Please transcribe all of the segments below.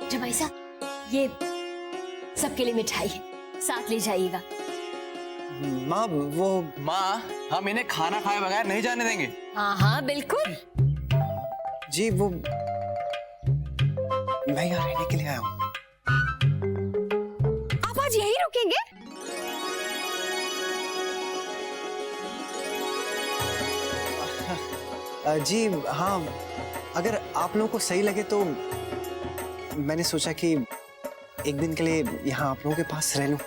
जमाई साहब, ये सबके लिए मिठाई है, साथ ले जाइएगा। माँ वो माँ, हम इन्हें खाना खाए बगैर नहीं जाने देंगे। हाँ हाँ बिल्कुल। जी वो मैं यहाँ रहने के लिए आया हूँ। आप आज यहीं रुकेंगे? जी हाँ, अगर आप लोगों को सही लगे तो मैंने सोचा कि एक दिन के लिए यहाँ आप लोगों के पास रह लूं।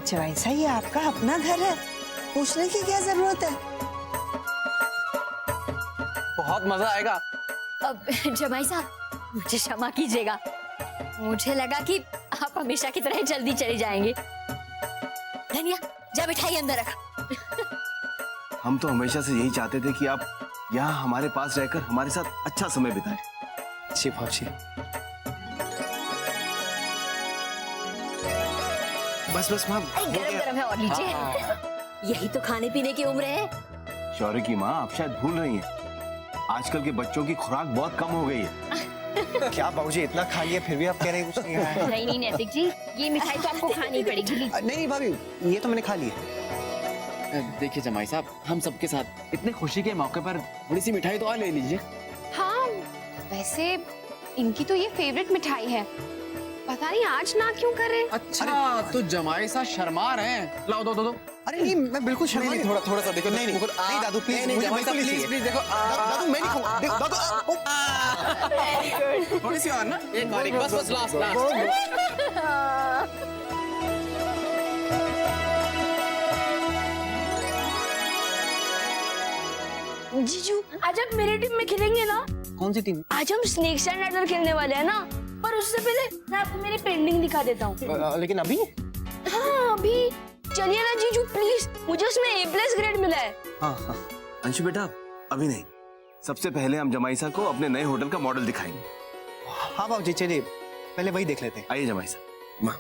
जवाई साहब, ये आपका अपना घर है, पूछने की क्या जरूरत है? बहुत मजा आएगा। अब जमाई साहब, मुझे क्षमा कीजिएगा, मुझे लगा कि आप हमेशा की तरह जल्दी चले जाएंगे। धनिया, जा मिठाई अंदर रख। हम तो हमेशा से यही चाहते थे कि आप यहाँ हमारे पास रहकर हमारे साथ अच्छा समय बिताएं। जी भाजी, बस माँ, गरम गरम है और लीजिए। यही तो खाने पीने की उम्र है। शौर्य की माँ, आप शायद भूल रही हैं, आजकल के बच्चों की खुराक बहुत कम हो गई है। क्या बाबूजी, इतना खा लिया फिर भी आप कह रहे हैं कुछ नहीं खाया? नहीं नैतिक जी, ये मिठाई तो आपको खानी पड़ेगी। नहीं भाभी, ये तो मैंने खा लिया। देखिए जमाई साहब, हम सबके साथ इतने खुशी के मौके पर थोड़ी सी मिठाई तो और ले लीजिए। हाँ, वैसे इनकी तो ये फेवरेट मिठाई है, पता नहीं आज ना क्यों कर रहे। अच्छा, तो जमाई साहब शर्मा रहे हैं। लाओ दो दो दो। अरे नहीं, मैं बिल्कुल शर्मा नहीं, थोड़ा सा देखो। नहीं दादू प्लीज, मुझे बिल्कुल नहीं चाहिए। प्लीज देखो। दादू मैं नहीं खाऊंगा। दादू थोड़ी सी और ना, एक बारी, बस लास्ट। जीजू, आज आप मेरी टीम में खेलेंगे ना? कौन सी टीम? आज हम स्नेक एंड लैडर खेलने वाले हैं ना, पर उससे पहले मैं आपको मेरी पेंटिंग दिखा देता हूँ। लेकिन अभी? हाँ अभी। चलिए ना जीजू प्लीज, मुझे उसमें A+ ग्रेड मिला है। हाँ। अंशु बेटा, अभी नहीं, सबसे पहले हम जमाई साहब को अपने नए होटल का मॉडल दिखाएंगे। हाँ बाबूजी, चलिए पहले वही देख लेते हैं। आइए जमाई साहब। माँ,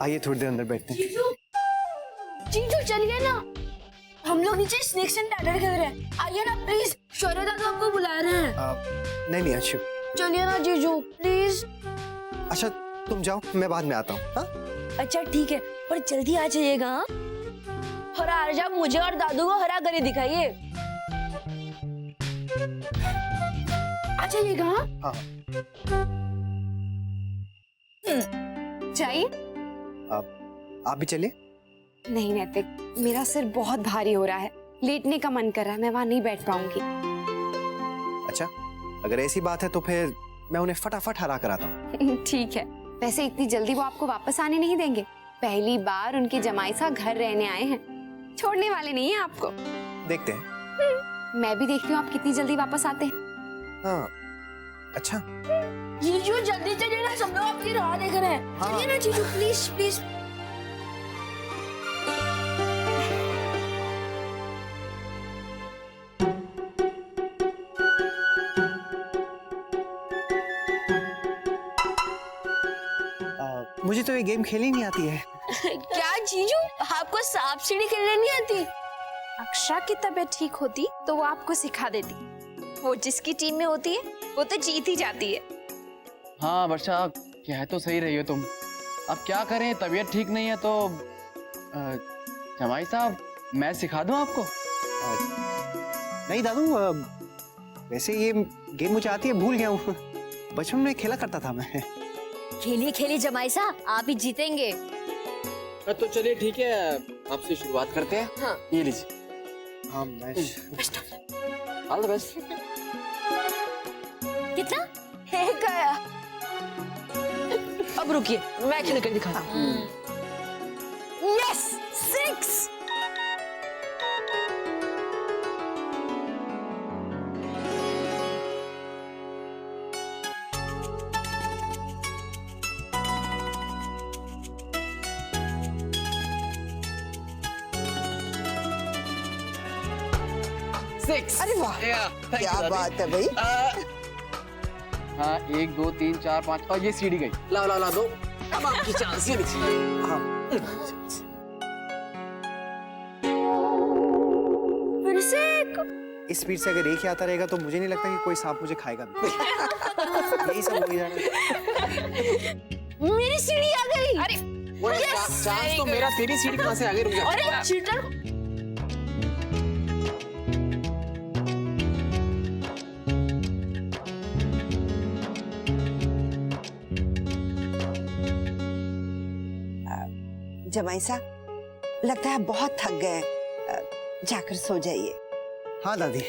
आइए थोड़ी देर अंदर बैठते हैं। जीजू चलिए ना, हम लोग नीचे स्नेक एंड लैडर खेल रहे हैं, आइए ना प्लीज। शौर्य दादा आपको बुला रहे हैं। नहीं अंशु, चलिए ना जीजू प्लीज। अच्छा तुम जाओ, मैं बाद में आता हूँ। हाँ? अच्छा ठीक है, पर जल्दी आ जाइएगा। हाँ? और आज आप मुझे और दादू को हरा कर दिखाइए। आ जाइएगा। हाँ। चाहिए? आप भी चलिए। नहीं नैतिक, मेरा सिर बहुत भारी हो रहा है, लेटने का मन कर रहा है, मैं वहां नहीं बैठ पाऊंगी। अच्छा, अगर ऐसी बात है तो फिर मैं उन्हें फटाफट हरा कर आता हूँ। ठीक है, वैसे इतनी जल्दी वो आपको वापस आने नहीं देंगे, पहली बार उनके जमाई साहब घर रहने आए हैं, छोड़ने वाले नहीं है आपको। देखते हैं। मैं भी देखती हूँ आप कितनी जल्दी वापस आते हैं। हाँ। अच्छा जीजू जल्दी चलिए ना, सब लोग आपकी राह देख रहे हैं। हाँ। चलिए ना जीजू प्लीज प्लीज। मुझे तो ये गेम खेलनी नहीं आती है। क्या जीजू, आपको सांप सीढ़ी खेलने नहीं आती? अक्षा की तबीयत ठीक होती तो वो आपको सिखा देती, वो जिसकी टीम में होती है वो तो जीत ही जाती है। हाँ वर्षा, कह तो सही रही हो तुम, अब क्या करें, तबीयत ठीक नहीं है तो जमाई साहब मैं सिखा दूं आपको? नहीं दादू, वैसे ये गेम मुझे आती है, भूल गया हूँ, बचपन में खेला करता था मैं। खेलिए खेलिए जमाई साहब, आप ही जीतेंगे। तो चलिए ठीक है, आपसे शुरुआत करते हैं। हाँ। ये लीजिए। हाँ मैं ऑल द बेस्ट। कितना? एक आया। अब रुकिए, मैं खेल कर दिखाता हूँ। यस, 6। अरे वाह, क्या बात है भाई। हाँ, 1 2 3 4 5 और ये सीढ़ी गई। ला ला ला दो। अब आपकी चांस, ये लीजिए। हाँ फिर से इस स्पीड से अगर एक ही आता रहेगा तो मुझे नहीं लगता कि कोई सांप मुझे खाएगा भी। यही सब हो ही जाना है। मेरी सीढ़ी आ गई। अरे चांस तो मेरा, तेरी सीढ़ी कहाँ से आ गई? रुक जा। अरे चीटर। जमाई साहब, लगता है बहुत थक गए हैं। जाकर सो जाइए। हाँ दादी।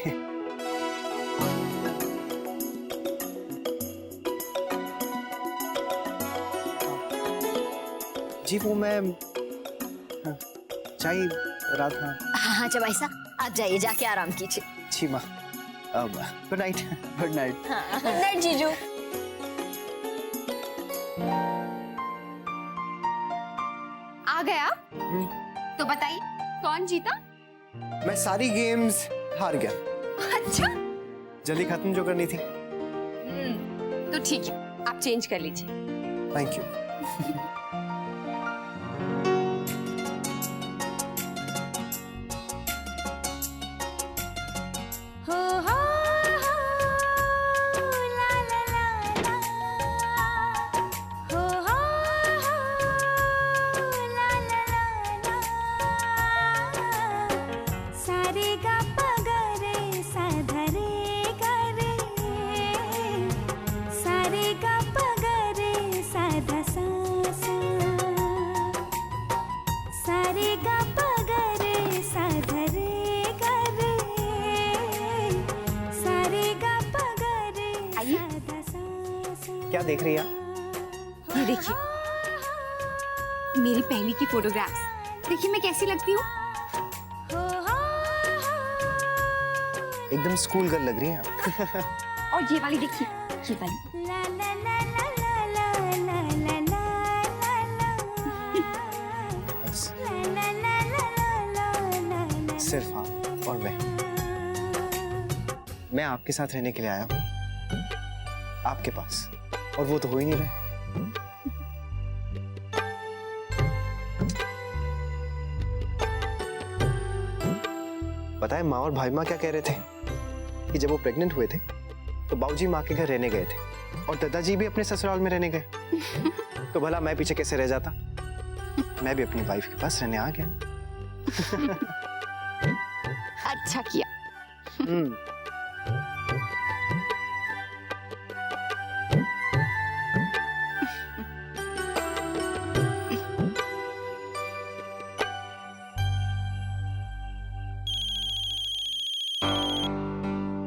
जी वो मैं चाय रहा था। हाँ हाँ जमाई साहब, आप जाइए, जाके आराम कीजिए। जी माँ, good night. Good night. Good night जीजू। आ गया? तो बताइए कौन जीता? मैं सारी गेम्स हार गया। अच्छा, जल्दी खत्म जो करनी थी। तो ठीक है, आप चेंज कर लीजिए। Thank you. क्या देख रही है आप? ये देखिए, मेरी पहली की फोटोग्राफ्स। देखिए मैं कैसी लगती हूँ। एकदम स्कूल गर्ल लग रही हैं आप। और ये वाली देखिए, ये वाली। बस। सिर्फ आप और मैं आपके साथ रहने के लिए आया हूँ, आपके पास, और वो तो हो ही नहीं रहा। पता है माँ और भाई माँ क्या कह रहे थे कि जब वो प्रेग्नेंट हुए थे तो बाबूजी माँ के घर रहने गए थे और दादाजी भी अपने ससुराल में रहने गए। तो भला मैं पीछे कैसे रह जाता? मैं भी अपनी वाइफ के पास रहने आ गया। अच्छा किया।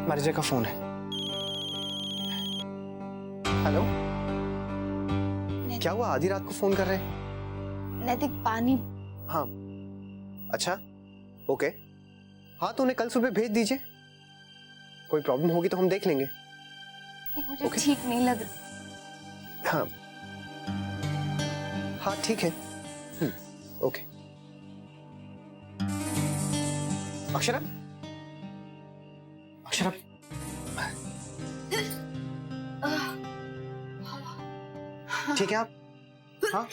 मारिजा का फोन है। हेलो, क्या हुआ? आधी रात को फोन कर रहे हैं? नैतिक पानी। हाँ, अच्छा, ओके। हाँ तो उन्हें कल सुबह भेज दीजिए। कोई प्रॉब्लम होगी तो हम देख लेंगे। मुझे ठीक नहीं लग रहा। हाँ हाँ ठीक है। ओके। अक्षरा, अक्षरा, ठीक है आप? हाँ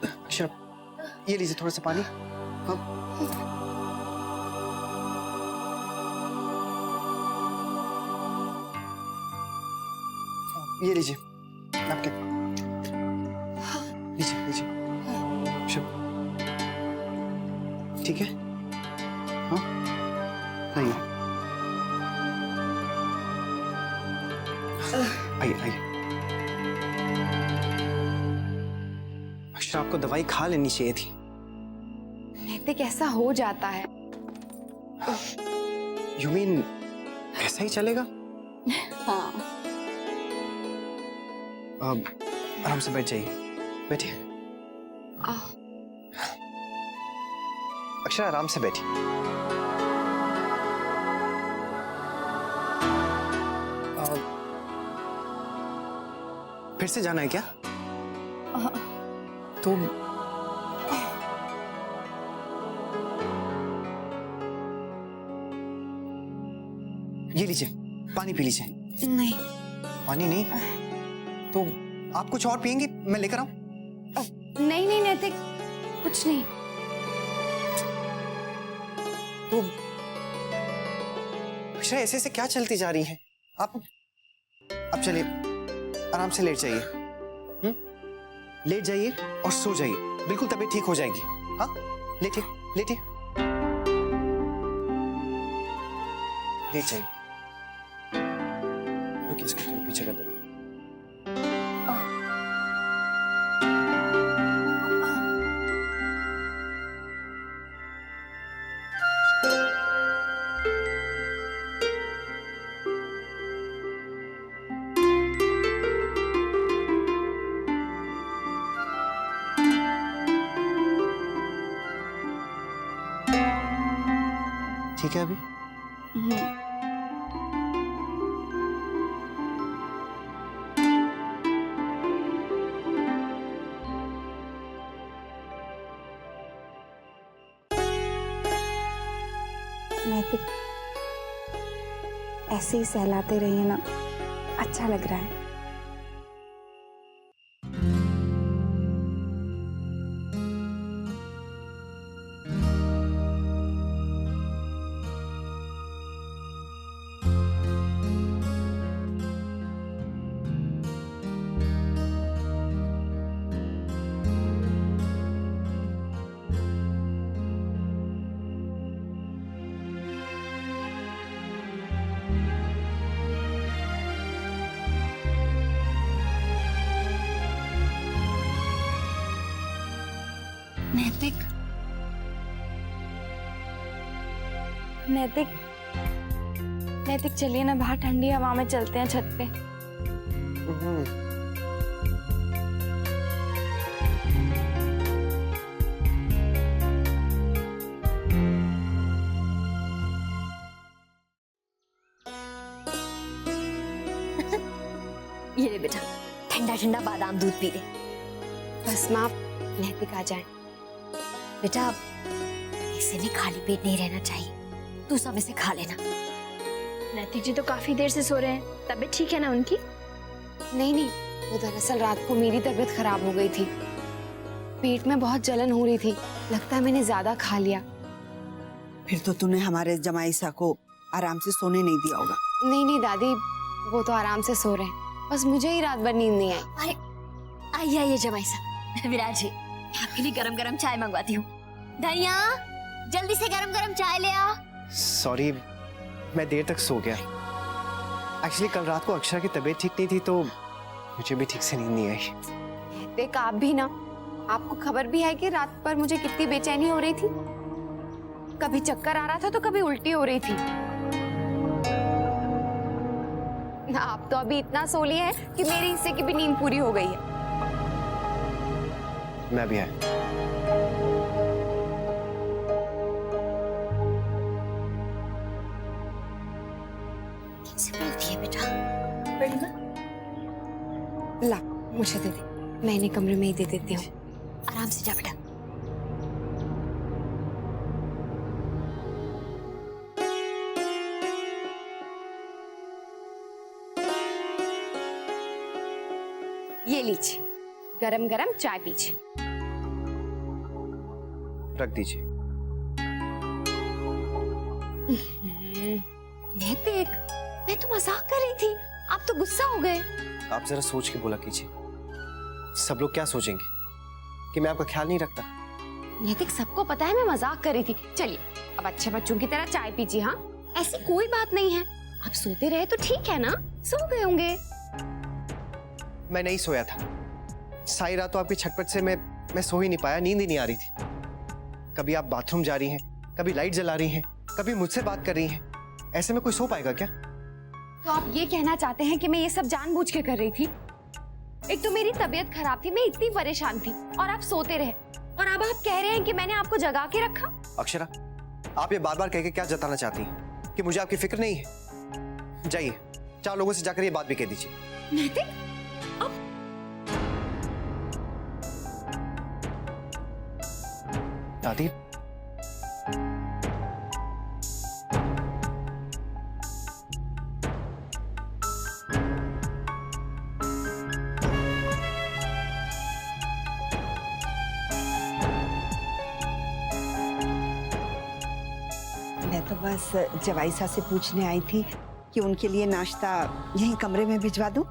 अक्षरा, ये लीजिए थोड़ा सा पानी। हाँ ये लीजिए आपके, लीजिए लीजिए। अक्षरा, ठीक है? हाँ आइए आइए आइए। अक्षरा, आपको दवाई खा लेनी चाहिए थी। नैतिक ऐसा हो जाता है। यू मीन ऐसा ही चलेगा? हाँ। अब आराम से बैठ जाइए, बैठिए। अक्षरा आराम से बैठिए। फिर से जाना है क्या? तो ये लीजिए, पानी पी लीजिए। नहीं। पानी नहीं तो आप कुछ और पियेंगी? मैं लेकर आऊं? नहीं नहीं नैतिक, कुछ नहीं। तो अक्षरा ऐसे से क्या चलती जा रही हैं आप? अब चलिए आराम से लेट जाइए। लेट जाइए और सो जाइए, बिल्कुल तबीयत ठीक हो जाएगी। हाँ, लेटिए लेटिए, लेट जाइए। रुकिए, इसको थोड़ा पीछे कर दो। ठीक है अभी? नैतिक, ऐसे ही सहलाते रहिए ना, अच्छा लग रहा है। नैतिक, नैतिक, नैतिक चलिए ना, बाहर ठंडी हवा में चलते हैं छत पे। ये ले बेटा, ठंडा ठंडा बादाम दूध पी ले। बस माँ, नैतिक आ जाए। बेटा ऐसे में खाली पेट नहीं रहना चाहिए, तू सब इसे खा लेना। नैतिक जी तो काफी देर से सो रहे हैं, तबीयत ठीक है ना उनकी? नहीं नहीं, वो दरअसल रात को मेरी तबीयत खराब हो गई थी, पेट में बहुत जलन हो रही थी, लगता है मैंने ज्यादा खा लिया। फिर तो तूने हमारे जमाईसा को आराम से सोने नहीं दिया होगा। नहीं नहीं दादी, वो तो आराम से सो रहे हैं, बस मुझे ही रात भर नींद नहीं आई। अरे आइए आइए जमाई साहब, विराज जी आपके लिए गरम गरम चाय मंगवाती हूँ। धनिया जल्दी से गरम गरम चाय ले आ। सॉरी, मैं देर तक सो गया। एक्चुअली कल रात को अक्षरा की तबीयत ठीक नहीं थी तो मुझे भी ठीक से नींद नहीं आई। देख आप भी ना, आपको खबर भी है कि रात पर मुझे कितनी बेचैनी हो रही थी, कभी चक्कर आ रहा था तो कभी उल्टी हो रही थी ना। आप तो अभी इतना सो लिए हैं कि मेरे हिस्से की भी नींद पूरी हो गई है। मैं भी है। बेटा ला मुझे दे दे, मैं इन्हें कमरे में ही दे देती हूँ। आराम से जा बेटा। ये लीजिए, गरम गरम चाय पीजिए। रख दीजिए। नैतिक, मैं तो मजाक कर रही थी, आप तो गुस्सा हो गए। आप जरा सोच के बोला कीजिए, सब लोग क्या सोचेंगे कि मैं आपका ख्याल नहीं रखता। नैतिक, सबको पता है मैं मजाक कर रही थी। चलिए अब अच्छे बच्चों की तरह चाय पीजिए। हाँ, ऐसी कोई बात नहीं है, आप सोते रहे तो ठीक है ना, सो गए होंगे। मैं नहीं सोया था, सारी रात तो आपकी छटपट से मैं सो ही नहीं पाया, नींद ही नहीं आ रही थी। कभी आप बाथरूम जा रही हैं, कभी लाइट जला रही हैं, कभी मुझसे बात कर रही हैं। ऐसे में कोई सो पाएगा क्या? तो आप ये कहना चाहते हैं कि मैं ये सब जानबूझ के कर रही थी? एक तो मेरी तबीयत खराब थी, मैं इतनी परेशान थी, और आप सोते रहे, और अब आप कह रहे हैं कि मैंने आपको जगा के रखा। अक्षरा, आप ये बार बार कह के क्या जताना चाहती हैं कि मुझे आपकी फिक्र नहीं है? जाइए, 4 लोगों से जाकर ये बात भी कह दीजिए। नैतिक, दादी, तो बस जवाइसा से पूछने आई थी कि उनके लिए नाश्ता यहीं कमरे में भिजवा दूं।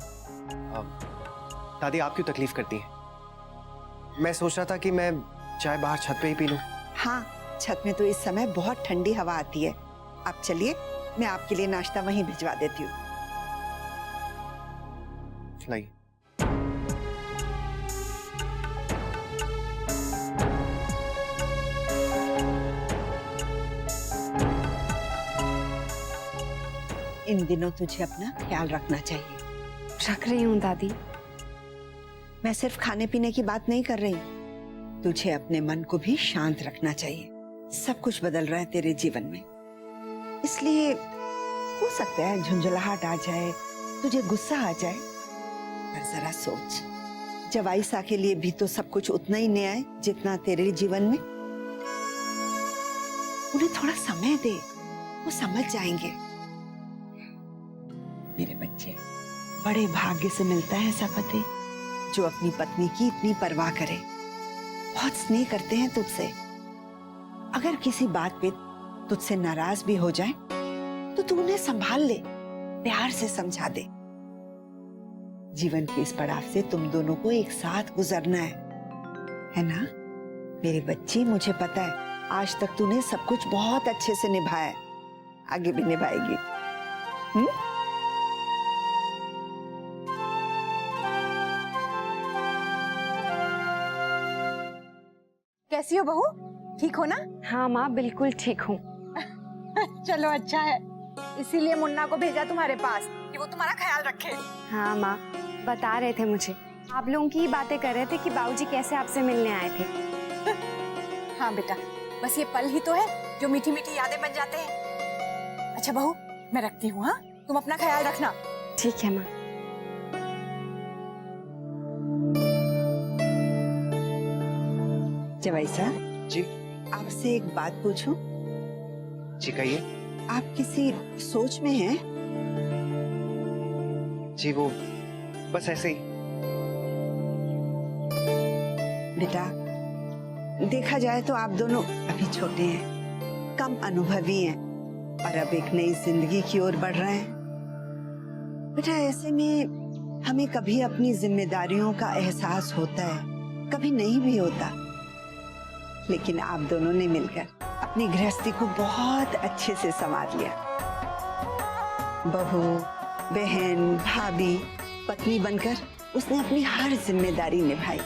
दादी आप क्यों तकलीफ करती हैं? मैं सोच रहा था कि मैं चाय बाहर छत पे ही पी लूं। हाँ, छत में तो इस समय बहुत ठंडी हवा आती है। आप चलिए, मैं आपके लिए नाश्ता वहीं भिजवा देती हूँ। लाइए। इन दिनों तुझे अपना ख्याल रखना चाहिए। रख रही हूँ दादी। मैं सिर्फ खाने पीने की बात नहीं कर रही, तुझे अपने मन को भी शांत रखना चाहिए। सब कुछ बदल रहा है तेरे जीवन में, इसलिए हो सकता है झुंझुलाहट आ जाए, तुझे गुस्सा आ जाए, पर जरा सोच, जवाइसा के लिए भी तो सब कुछ उतना ही नया है जितना तेरे जीवन में। उन्हें थोड़ा समय दे, वो समझ जाएंगे। मेरे बच्चे, बड़े भाग्य से मिलता है ऐसा पति जो अपनी पत्नी की इतनी परवाह करे, बहुत स्नेह करते हैं तुझसे। अगर किसी बात पे तुझसे नाराज भी हो जाए तो तू उन्हें संभाल ले, प्यार से समझा दे। जीवन के इस पड़ाव से तुम दोनों को एक साथ गुजरना है ना मेरे बच्चे? मुझे पता है आज तक तूने सब कुछ बहुत अच्छे से निभाया है, आगे भी निभाएगी। कैसी हो बहू? ठीक हो ना? हाँ माँ, बिल्कुल ठीक हूँ। चलो अच्छा है, इसीलिए मुन्ना को भेजा तुम्हारे पास कि वो तुम्हारा ख्याल रखे। हाँ माँ, बता रहे थे मुझे, आप लोगों की ही बातें कर रहे थे कि बाबूजी कैसे आपसे मिलने आए थे। हाँ बेटा, बस ये पल ही तो है जो मीठी मीठी यादें बन जाते हैं। अच्छा बहू, मैं रखती हूँ। हाँ, तुम अपना ख्याल रखना। ठीक है माँ। जवाइसा जी। आपसे एक बात पूछूं? जी कहिए। आप किसी सोच में हैं? जी वो बस ऐसे ही। बेटा, देखा जाए तो आप दोनों अभी छोटे हैं, कम अनुभवी हैं और अब एक नई जिंदगी की ओर बढ़ रहे हैं। बेटा, ऐसे में हमें कभी अपनी जिम्मेदारियों का एहसास होता है, कभी नहीं भी होता। लेकिन आप दोनों ने मिलकर अपनी गृहस्थी को बहुत अच्छे से संभाल लिया। बहू, बहन, भाभी, पत्नी बनकर उसने अपनी हर जिम्मेदारी निभाई।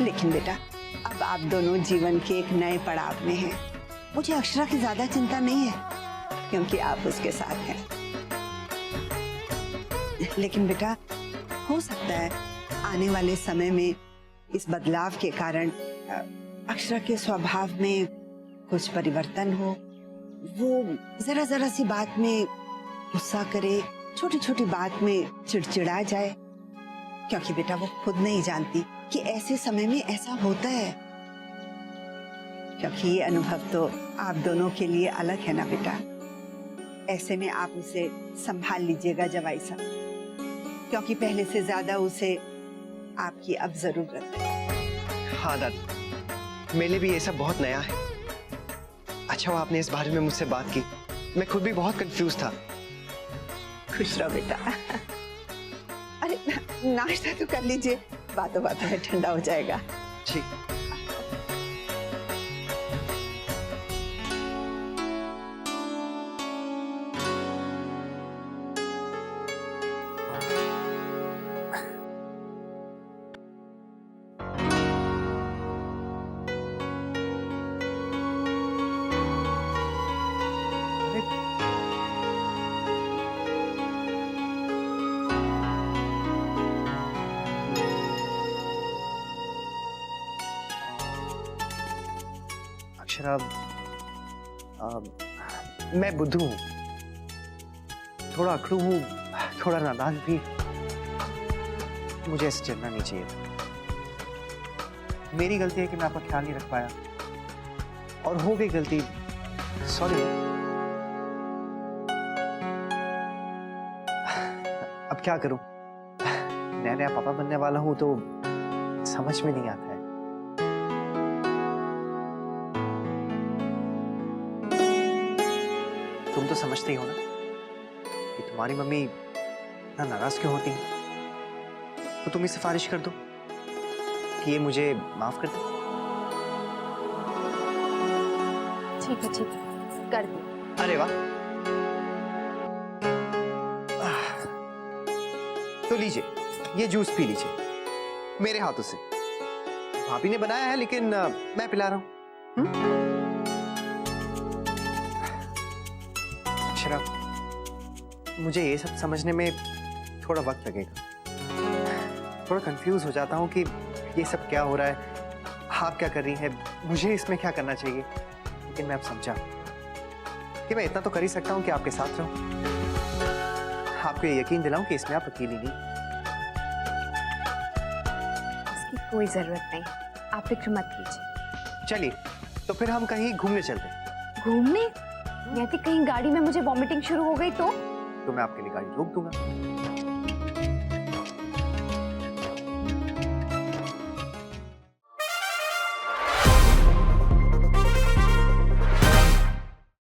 लेकिन बेटा, अब आप दोनों जीवन के एक नए पड़ाव में हैं। मुझे अक्षरा की ज्यादा चिंता नहीं है क्योंकि आप उसके साथ हैं। लेकिन बेटा, हो सकता है आने वाले समय में इस बदलाव के कारण अक्षरा के स्वभाव में कुछ परिवर्तन हो। वो जरा जरा सी बात में गुस्सा करे, छोटी छोटी बात में चिड़चिड़ा जाए, क्योंकि बेटा वो खुद नहीं जानती कि ऐसे समय में ऐसा होता है। क्योंकि ये अनुभव तो आप दोनों के लिए अलग है ना बेटा। ऐसे में आप उसे संभाल लीजिएगा जवाइसा, क्योंकि पहले से ज्यादा उसे आपकी अब जरूरत है। हाँ दादी, मेरे लिए भी ये सब बहुत नया है। अच्छा हुआ आपने इस बारे में मुझसे बात की, मैं खुद भी बहुत कंफ्यूज था। खुश रहो बेटा। अरे नाश्ता तो कर लीजिए, बातों बातों में ठंडा हो जाएगा। ठीक। अक्षरा, मैं बुद्धू हूँ, थोड़ा अखड़ू हूँ, थोड़ा नादान भी। मुझे ऐसे चलना नहीं चाहिए था। मेरी गलती है कि मैं आपका ख्याल नहीं रख पाया, और हो गई गलती, सॉरी। अब क्या करूं? नया नया पापा बनने वाला हूं तो समझ में नहीं आता है। तुम तो समझती हो ना कि तुम्हारी मम्मी इतना नाराज क्यों होती है। तो तुम ही सिफारिश कर दो कि ये मुझे माफ कर दे। ठीक है कर दी। अरे वाह। तो लीजिए, ये जूस पी लीजिए मेरे हाथों से। भाभी ने बनाया है लेकिन मैं पिला रहा हूं। अक्षरा, मुझे ये सब समझने में थोड़ा वक्त लगेगा। थोड़ा कंफ्यूज हो जाता हूँ कि ये सब क्या हो रहा है, आप क्या कर रही हैं, मुझे इसमें क्या करना चाहिए। लेकिन मैं अब समझा कि मैं इतना तो कर ही सकता हूँ कि आपके साथ रहूं, आपको ये यकीन दिलाऊं कि इसमें आप अकेली नहीं। इसकी कोई जरूरत नहीं, आप फिक्र मत कीजिए। चलिए, तो फिर हम कहीं घूमने चलते हैं। घूमने? कहती कहीं गाड़ी में मुझे वॉमिटिंग शुरू हो गई तो मैं आपके लिए गाड़ी रोक दूंगा।